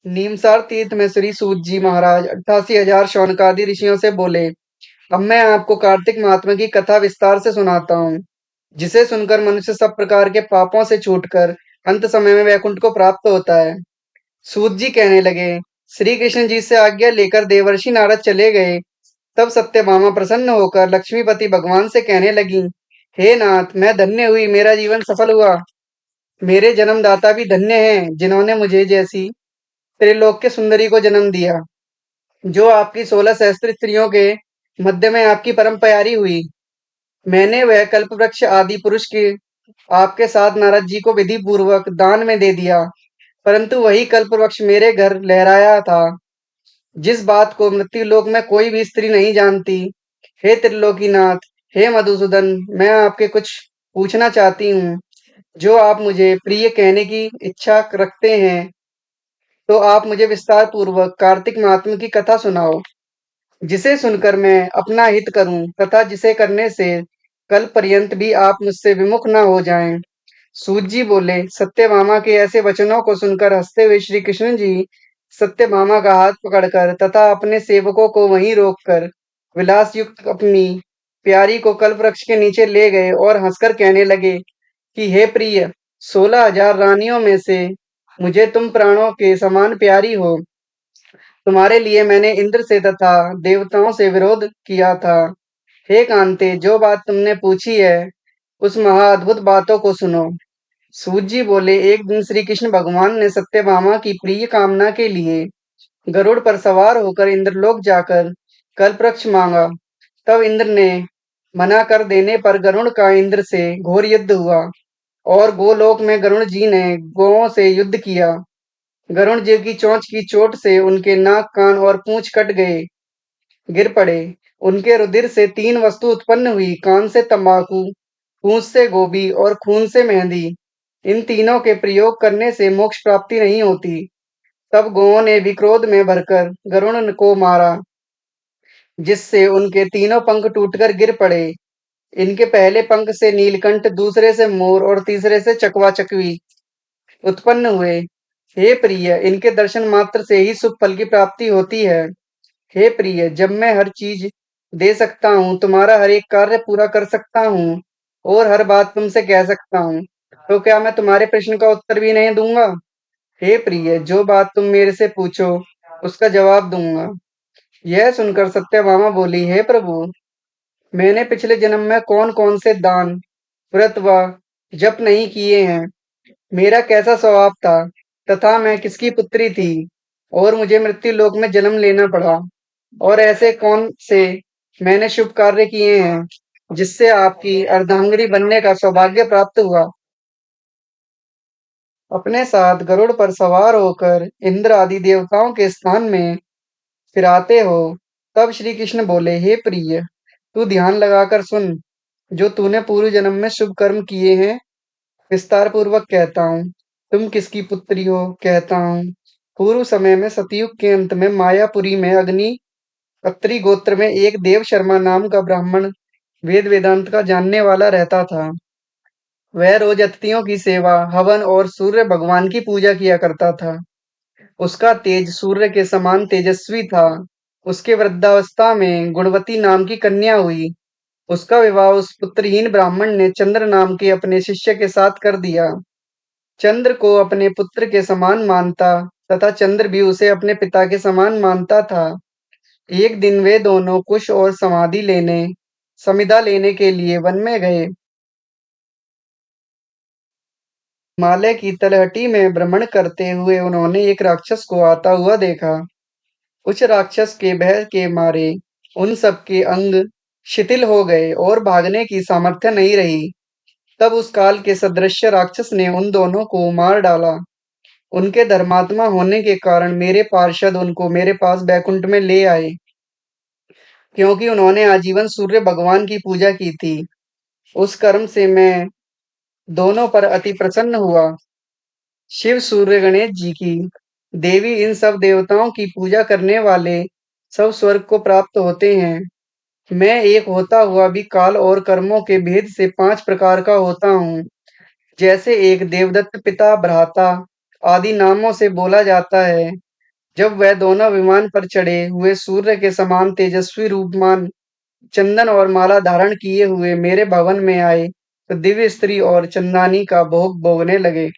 नीमसार तीर्थ में श्री सूत जी महाराज 88,000 शौनकादि ऋषियों से बोले। अब मैं आपको कार्तिक महात्मा की कथा विस्तार से सुनाता हूँ, जिसे सुनकर मनुष्य सब प्रकार के पापों से छूटकर अंत समय में वैकुंठ को प्राप्त होता है। सूत जी कहने लगे, श्री कृष्ण जी से आज्ञा लेकर देवर्षि नारद चले गए। तब सत्यभामा प्रसन्न होकर लक्ष्मीपति भगवान से कहने लगी, हे नाथ, मैं धन्य हुई, मेरा जीवन सफल हुआ। मेरे जन्मदाता भी धन्य हैं, जिन्होंने मुझे जैसी त्रिलोक्य सुंदरी को जन्म दिया, जो आपकी 16 सहस्त्र स्त्रियों के मध्य में आपकी परम प्यारी हुई। मैंने वह कल्प वृक्ष आदि पुरुष के आपके साथ नारद जी को विधि पूर्वक दान में दे दिया, परंतु वही कल्प वृक्ष मेरे घर लहराया था, जिस बात को मृत्यु लोक में कोई भी स्त्री नहीं जानती। हे त्रिलोकीनाथ, हे मधुसूदन, मैं आपके कुछ पूछना चाहती हूँ, जो आप मुझे प्रिय कहने की इच्छा रखते हैं, तो आप मुझे विस्तार पूर्वक कार्तिक महात्म्य की कथा सुनाओ, जिसे सुनकर मैं अपना हित करूं तथा जिसे करने से कल पर्यंत भी आप मुझसे विमुख न हो जाएं। सूत जी बोले, सत्यभामा के ऐसे वचनों को सुनकर हंसते हुए श्री कृष्ण जी सत्यभामा का हाथ पकड़कर तथा अपने सेवकों को वहीं रोककर विलास युक्त अपनी प्यारी को कल्प वृक्ष के नीचे ले गए और हंसकर कहने लगे कि हे प्रिय, 16,000 रानियों में से मुझे तुम प्राणों के समान प्यारी हो। तुम्हारे लिए मैंने इंद्र से तथा देवताओं से विरोध किया था। हे कांते, जो बात तुमने पूछी है, उस महाअद्भुत बातों को सुनो। सूत जी बोले, एक दिन श्री कृष्ण भगवान ने सत्यभामा की प्रिय कामना के लिए गरुड़ पर सवार होकर इंद्रलोक जाकर कल्पवृक्ष मांगा। तब इंद्र ने मना कर देने पर गरुड़ का इंद्र से घोर युद्ध हुआ और गोलोक में गरुड़ जी ने गौओं से युद्ध किया। गरुड़ जी की चोंच की चोट से उनके नाक, कान और पूंछ कट गए, गिर पड़े। उनके रुधिर से 3 वस्तु उत्पन्न हुई, कान से तंबाकू, पूंछ से गोभी और खून से मेहंदी। इन तीनों के प्रयोग करने से मोक्ष प्राप्ति नहीं होती। तब गौओं ने भी क्रोध में भरकर गरुड़ को मारा, जिससे उनके तीनों पंख टूटकर गिर पड़े। इनके पहले पंख से नीलकंठ, दूसरे से मोर और तीसरे से चकवा चकवी उत्पन्न हुए। हे प्रिय, इनके दर्शन मात्र से ही सुख फल की प्राप्ति होती है। हे प्रिय, जब मैं हर चीज दे सकता हूँ, तुम्हारा हर एक कार्य पूरा कर सकता हूँ और हर बात तुमसे कह सकता हूँ, तो क्या मैं तुम्हारे प्रश्न का उत्तर भी नहीं दूंगा? हे प्रिय, जो बात तुम मेरे से पूछो, उसका जवाब दूंगा। यह सुनकर सत्यभामा बोली, हे प्रभु, मैंने पिछले जन्म में कौन कौन से दान, व्रत व जप नहीं किए हैं, मेरा कैसा स्वभाव था, तथा मैं किसकी पुत्री थी और मुझे मृत्यु लोक में जन्म लेना पड़ा, और ऐसे कौन से मैंने शुभ कार्य किए हैं, जिससे आपकी अर्धांगिनी बनने का सौभाग्य प्राप्त हुआ। अपने साथ गरुड़ पर सवार होकर इंद्र आदि देवताओं के स्थान में फिराते हो। तब श्री कृष्ण बोले, हे प्रिय, तू ध्यान लगाकर सुन। जो तूने पूर्व जन्म में शुभ कर्म किए हैं, विस्तार पूर्वक कहता हूँ। तुम किसकी पुत्री हो, कहता हूँ। पूर्व समय में सतयुग के अंत में मायापुरी में अग्नि अत्रि गोत्र में एक देव शर्मा नाम का ब्राह्मण वेद वेदांत का जानने वाला रहता था। वह रोज अतिथियों की सेवा, हवन और सूर्य भगवान की पूजा किया करता था। उसका तेज सूर्य के समान तेजस्वी था। उसके वृद्धावस्था में गुणवती नाम की कन्या हुई। उसका विवाह उस पुत्रहीन ब्राह्मण ने चंद्र नाम के अपने शिष्य के साथ कर दिया। चंद्र को अपने पुत्र के समान मानता तथा चंद्र भी उसे अपने पिता के समान मानता था। एक दिन वे दोनों कुश और समिधा लेने के लिए वन में गए। हिमालय की तलहटी में भ्रमण करते हुए उन्होंने एक राक्षस को आता हुआ देखा। उस राक्षस के भय के मारे उन सबके अंग शिथिल हो गए और भागने की सामर्थ्य नहीं रही। तब उस काल के सदृश राक्षस ने उन दोनों को मार डाला। उनके धर्मात्मा होने के कारण मेरे पार्षद उनको मेरे पास बैकुंठ में ले आए, क्योंकि उन्होंने आजीवन सूर्य भगवान की पूजा की थी। उस कर्म से मैं दोनों पर अति प्रसन्न हुआ। शिव, सूर्य, गणेश जी की देवी, इन सब देवताओं की पूजा करने वाले सब स्वर्ग को प्राप्त होते हैं। मैं एक होता हुआ भी काल और कर्मों के भेद से 5 प्रकार का होता हूँ। जैसे एक देवदत्त, पिता, भ्राता आदि नामों से बोला जाता है, जब वह दोनों विमान पर चढ़े हुए सूर्य के समान तेजस्वी रूपमान चंदन और माला धारण किए हुए मेरे भवन में आए, तो दिव्य स्त्री और चंदानी का भोग भोगने लगे।